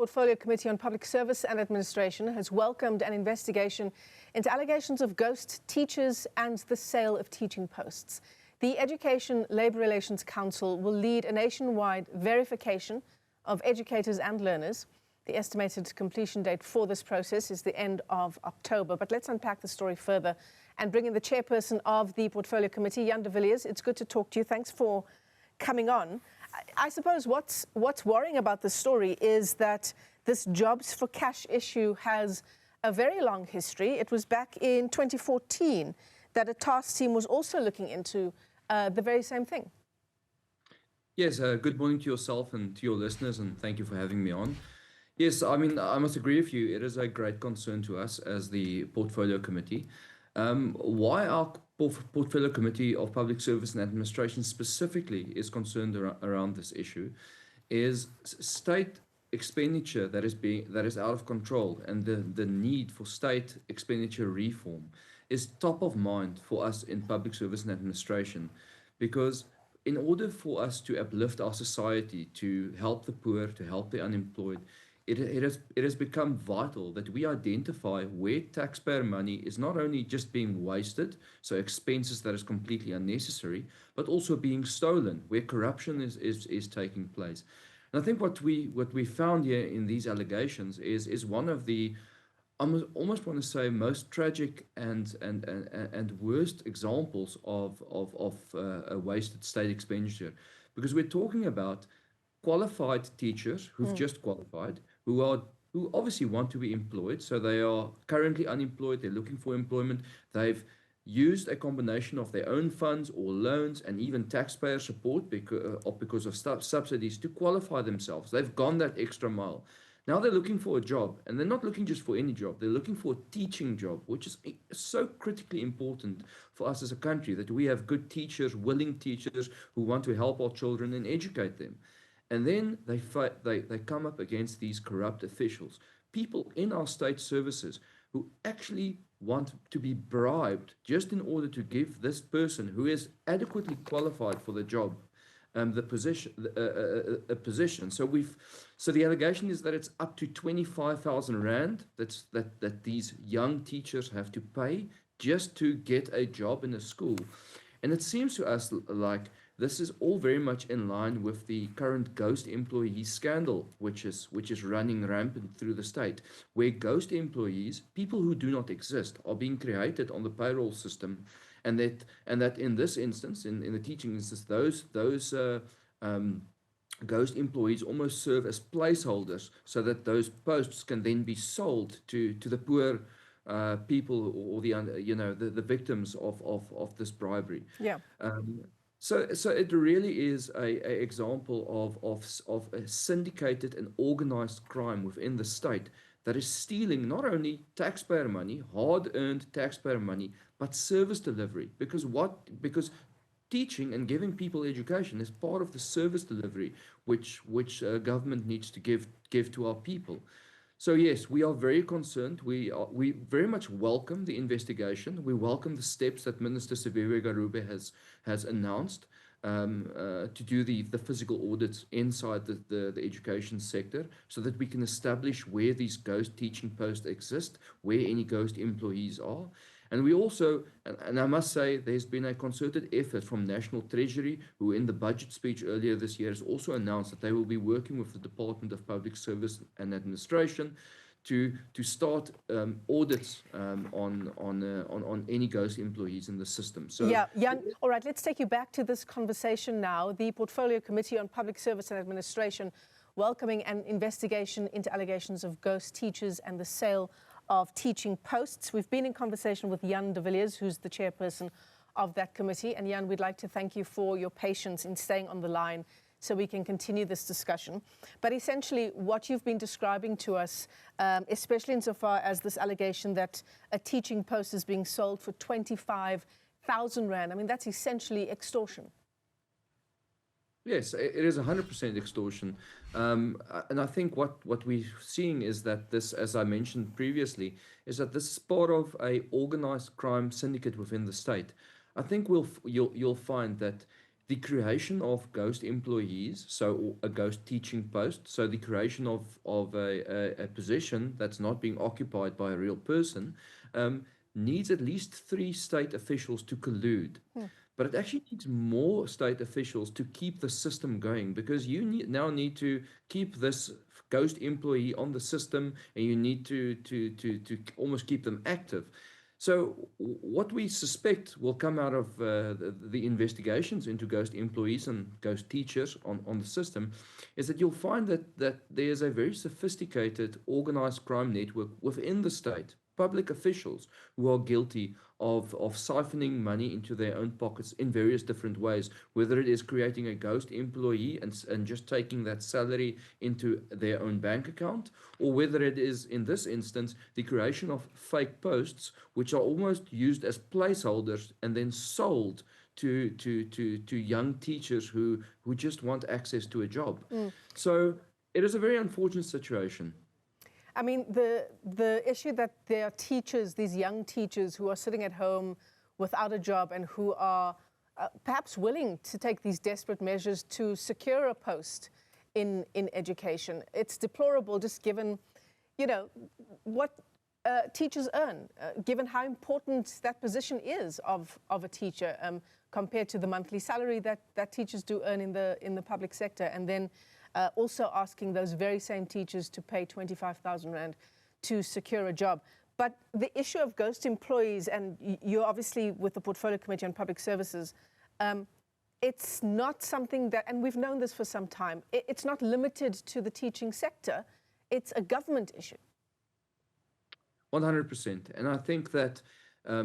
Portfolio Committee on Public Service and Administration has welcomed an investigation into allegations of ghost teachers and the sale of teaching posts. The Education Labour Relations Council will lead a nationwide verification of educators and learners. The estimated completion date for this process is the end of October. But let's unpack the story further and bring in the chairperson of the Portfolio Committee, Jan de Villiers. It's good to talk to you. Thanks for coming on. I suppose what's worrying about this story is that this jobs for cash issue has a very long history. It was back in 2014 that a task team was also looking into the very same thing. Yes, good morning to yourself and to your listeners, and thank you for having me on. Yes, I mean, I must agree with you. It is a great concern to us as the Portfolio Committee. Why our Portfolio Committee of Public Service and Administration specifically is concerned around this issue is state expenditure that is out of control, and the need for state expenditure reform is top of mind for us in Public Service and Administration, because in order for us to uplift our society, to help the poor, to help the unemployed, it has become vital that we identify where taxpayer money is not only just being wasted, so expenses that is completely unnecessary, but also being stolen, where corruption is taking place. And I think what we found here in these allegations is one of the, I almost want to say, most tragic and worst examples of a wasted state expenditure, because we're talking about qualified teachers who've just qualified, who obviously want to be employed, so they are currently unemployed, they're looking for employment, they've used a combination of their own funds or loans and even taxpayer support because of subsidies to qualify themselves. They've gone that extra mile. Now they're looking for a job, and they're not looking just for any job, they're looking for a teaching job, which is so critically important for us as a country, that we have good teachers, willing teachers who want to help our children and educate them. And then they come up against these corrupt officials, people in our state services who actually want to be bribed just in order to give this person who is adequately qualified for the job a position. So the allegation is that it's up to 25,000 rand that these young teachers have to pay just to get a job in a school. And it seems to us like this is all very much in line with the current ghost employee scandal, which is running rampant through the state, where ghost employees, people who do not exist, are being created on the payroll system, and that in this instance, in the teaching instance, those ghost employees almost serve as placeholders, so that those posts can then be sold to the poor people, or the victims of this bribery. Yeah. So it really is a example of a syndicated and organized crime within the state that is stealing not only taxpayer money, hard-earned taxpayer money, but service delivery. Because teaching and giving people education is part of the service delivery which government needs to give to our people. So yes, we are very concerned. We very much welcome the investigation. We welcome the steps that Minister Siviwe Garube has announced to do the physical audits inside the education sector, so that we can establish where these ghost teaching posts exist, where any ghost employees are. And we also, and I must say, there's been a concerted effort from National Treasury, who in the budget speech earlier this year has also announced that they will be working with the Department of Public Service and Administration to start audits on any ghost employees in the system. So yeah, Jan, all right, let's take you back to this conversation now. The Portfolio Committee on Public Service and Administration welcoming an investigation into allegations of ghost teachers and the sale of teaching posts. We've been in conversation with Jan de Villiers, who's the chairperson of that committee. And Jan, we'd like to thank you for your patience in staying on the line so we can continue this discussion. But essentially, what you've been describing to us, especially insofar as this allegation that a teaching post is being sold for 25,000 rand, I mean, that's essentially extortion. Yes, it is 100% extortion. And I think what we're seeing is that this, as I mentioned previously, is that this is part of a organized crime syndicate within the state. I think you'll find that the creation of ghost employees, so a ghost teaching post, so the creation of a position that's not being occupied by a real person, needs at least 3 state officials to collude. But it actually needs more state officials to keep the system going, because you now need to keep this ghost employee on the system, and you need to almost keep them active. So what we suspect will come out of the investigations into ghost employees and ghost teachers on the system is that you'll find that there's a very sophisticated organized crime network within the state, public officials who are guilty of siphoning money into their own pockets in various different ways, whether it is creating a ghost employee and just taking that salary into their own bank account, or whether it is, in this instance, the creation of fake posts, which are almost used as placeholders and then sold to young teachers who just want access to a job. So it is a very unfortunate situation. I mean, the issue that there are teachers, these young teachers who are sitting at home without a job and who are perhaps willing to take these desperate measures to secure a post in education. It's deplorable, just given, you know, what teachers earn, given how important that position is of a teacher compared to the monthly salary that teachers do earn in the public sector, and then also asking those very same teachers to pay 25,000 Rand to secure a job. But the issue of ghost employees, and you're obviously with the Portfolio Committee on Public Services, it's not something that, and we've known this for some time, it's not limited to the teaching sector, it's a government issue. 100%. And I think that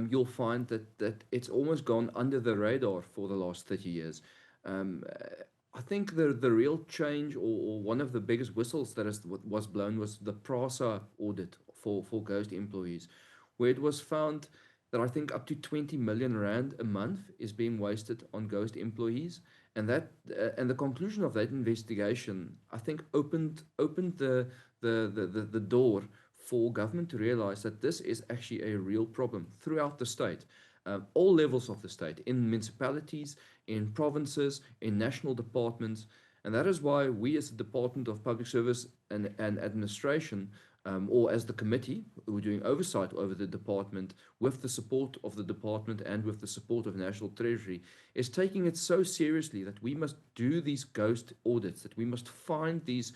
you'll find that it's almost gone under the radar for the last 30 years. I think the real change, or one of the biggest whistles that was blown, was the PRASA audit for ghost employees, where it was found that I think up to 20 million Rand a month is being wasted on ghost employees. And the conclusion of that investigation, I think, opened the door for government to realize that this is actually a real problem throughout the state. All levels of the state, in municipalities, in provinces, in national departments. And that is why we, as the Department of Public Service and Administration, or as the committee who are doing oversight over the department, with the support of the department and with the support of National Treasury, is taking it so seriously that we must do these ghost audits, that we must find these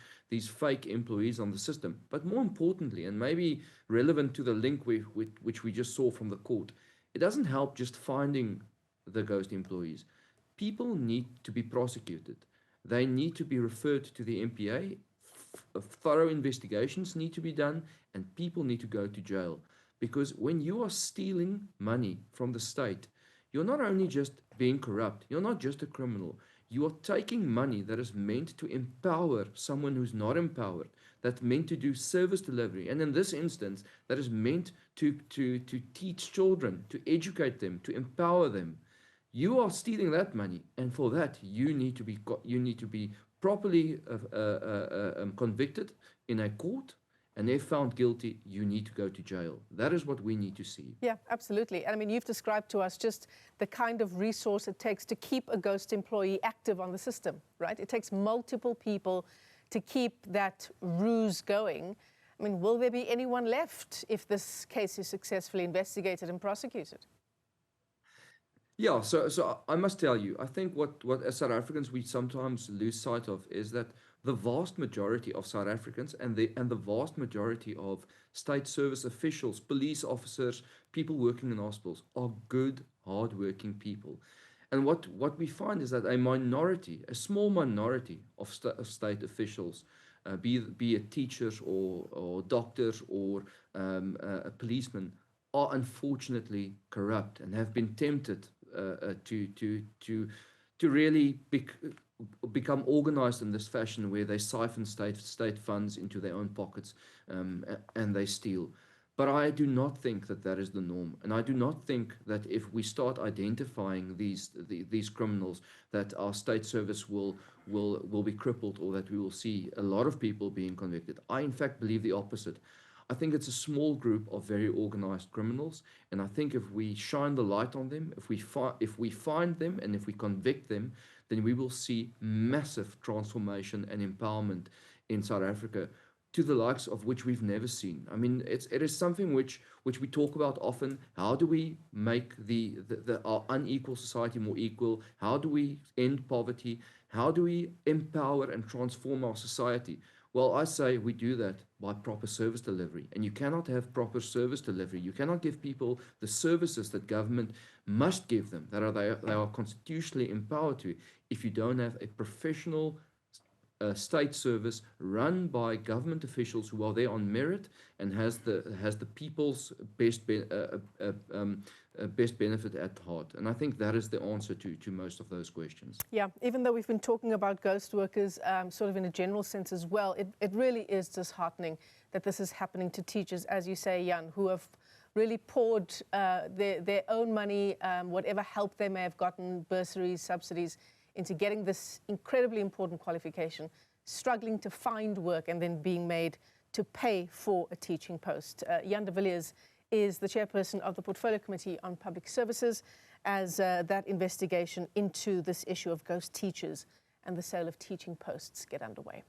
fake employees on the system. But more importantly, and maybe relevant to the link which we just saw from the court, it doesn't help just finding the ghost employees. People need to be prosecuted. They need to be referred to the MPA. Thorough investigations need to be done, and people need to go to jail. Because when you are stealing money from the state, you're not only just being corrupt, you're not just a criminal. You are taking money that is meant to empower someone who's not empowered, that's meant to do service delivery. And in this instance, that is meant to teach children, to educate them, to empower them. You are stealing that money, and for that, you need to be properly convicted in a court, and if found guilty, you need to go to jail. That is what we need to see. Yeah, absolutely. And I mean, you've described to us just the kind of resource it takes to keep a ghost employee active on the system, right? It takes multiple people to keep that ruse going. I mean, will there be anyone left if this case is successfully investigated and prosecuted? Yeah, so I must tell you, I think what as South Africans we sometimes lose sight of is that the vast majority of South Africans and the vast majority of state service officials, police officers, people working in hospitals are good, hardworking people. And what we find is that a small minority of state officials, be it teachers or doctors or a policeman, are unfortunately corrupt and have been tempted to really become organized in this fashion, where they siphon state funds into their own pockets, and they steal. But I do not think that is the norm, and I do not think that if we start identifying these criminals, that our state service will be crippled, or that we will see a lot of people being convicted. I in fact believe the opposite. I think it's a small group of very organized criminals, and I think if we shine the light on them, if we find them and if we convict them, then we will see massive transformation and empowerment in South Africa to the likes of which we've never seen. I mean, it is something which we talk about often. How do we make our unequal society more equal? How do we end poverty? How do we empower and transform our society? Well, I say we do that by proper service delivery. And you cannot have proper service delivery. You cannot give people the services that government must give them, that they are constitutionally empowered to, if you don't have a professional state service run by government officials who are there on merit and has the people's best benefit at heart. And I think that is the answer to most of those questions. Yeah, even though we've been talking about ghost workers sort of in a general sense as well, it really is disheartening that this is happening to teachers, as you say, Jan, who have really poured their own money, whatever help they may have gotten, bursaries, subsidies, into getting this incredibly important qualification, struggling to find work and then being made to pay for a teaching post. Jan de Villiers is the chairperson of the Portfolio Committee on Public Services as that investigation into this issue of ghost teachers and the sale of teaching posts get underway.